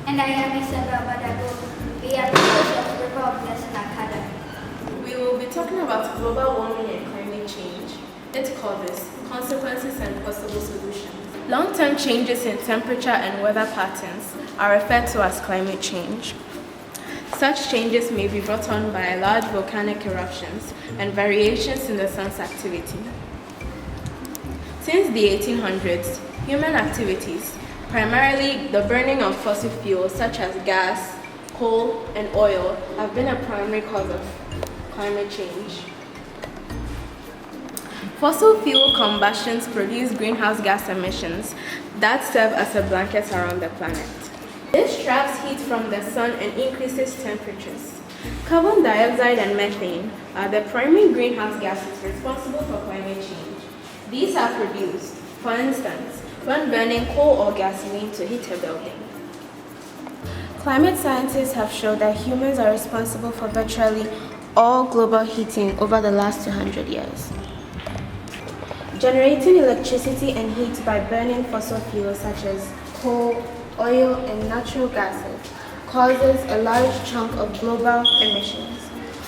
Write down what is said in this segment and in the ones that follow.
And I am Isabel Gbadago. We are members of the River of Blessing Academy. We will be talking about global warming and climate change, its causes, consequences, and possible solutions. Long-term changes in temperature and weather patterns are referred to as climate change. Such changes may be brought on by large volcanic eruptions and variations in the sun's activity. Since the 1800s, human activities, primarily the burning of fossil fuels such as gas, coal, and oil, have been a primary cause of climate change. Fossil fuel combustions produce greenhouse gas emissions that serve as a blanket around the planet. This traps heat from the sun and increases temperatures. Carbon dioxide and methane are the primary greenhouse gases responsible for climate change. These are produced, for instance, when burning coal or gasoline to heat a building. Climate scientists have shown that humans are responsible for virtually all global heating over the last 200 years. Generating electricity and heat by burning fossil fuels such as coal, oil, and natural gases causes a large chunk of global emissions.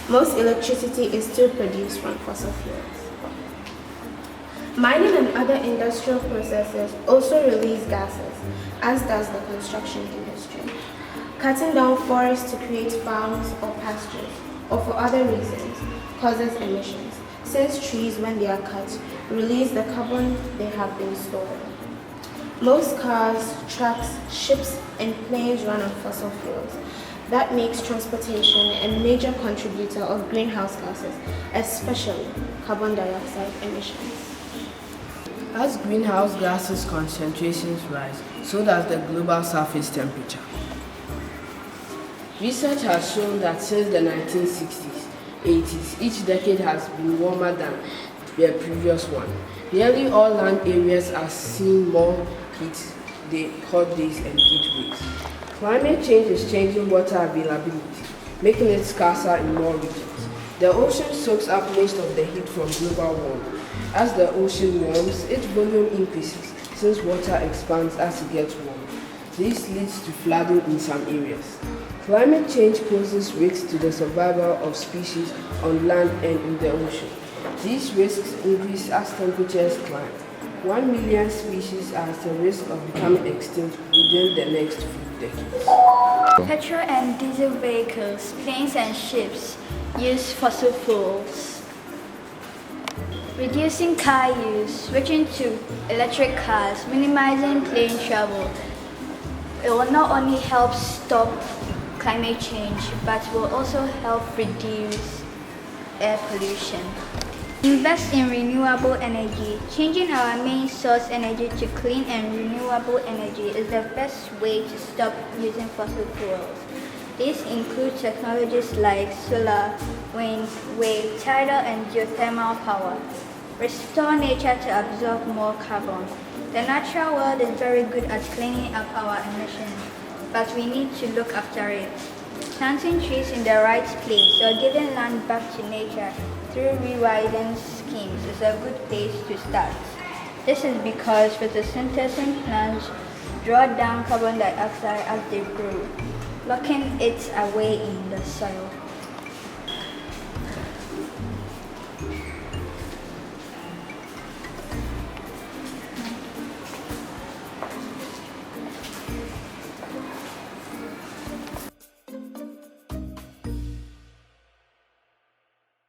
Most electricity is still produced from fossil fuels. Mining and other industrial processes also release gases, as does the construction industry. Cutting down forests to create farms or pastures, or for other reasons, causes emissions, since trees, when they are cut, release the carbon they have been stored. Most cars, trucks, ships, and planes run on fossil fuels. That makes transportation a major contributor of greenhouse gases, especially carbon dioxide emissions. As greenhouse gases concentrations rise, so does the global surface temperature. Research has shown that since the 1960s, 80s, each decade has been warmer than the previous one. Nearly all land areas are seeing more hot days and heat waves. Climate change is changing water availability, making it scarcer in more regions. The ocean soaks up most of the heat from global warming. As the ocean warms, its volume increases since water expands as it gets warmer. This leads to flooding in some areas. Climate change poses risks to the survival of species on land and in the ocean. These risks increase as temperatures climb. 1 million species are at the risk of becoming extinct within the next few decades. Petrol and diesel vehicles, planes and ships use fossil fuels. Reducing car use, switching to electric cars, minimizing plane travel. It will not only help stop climate change, but will also help reduce air pollution. Invest in renewable energy. Changing our main source energy to clean and renewable energy is the best way to stop using fossil fuels. These include technologies like solar, wind, wave, tidal, and geothermal power. Restore nature to absorb more carbon. The natural world is very good at cleaning up our emissions, but we need to look after it. Planting trees in the right place or giving land back to nature through rewilding schemes is a good place to start. This is because photosynthesis plants draw down carbon dioxide as they grow, locking it away in the soil.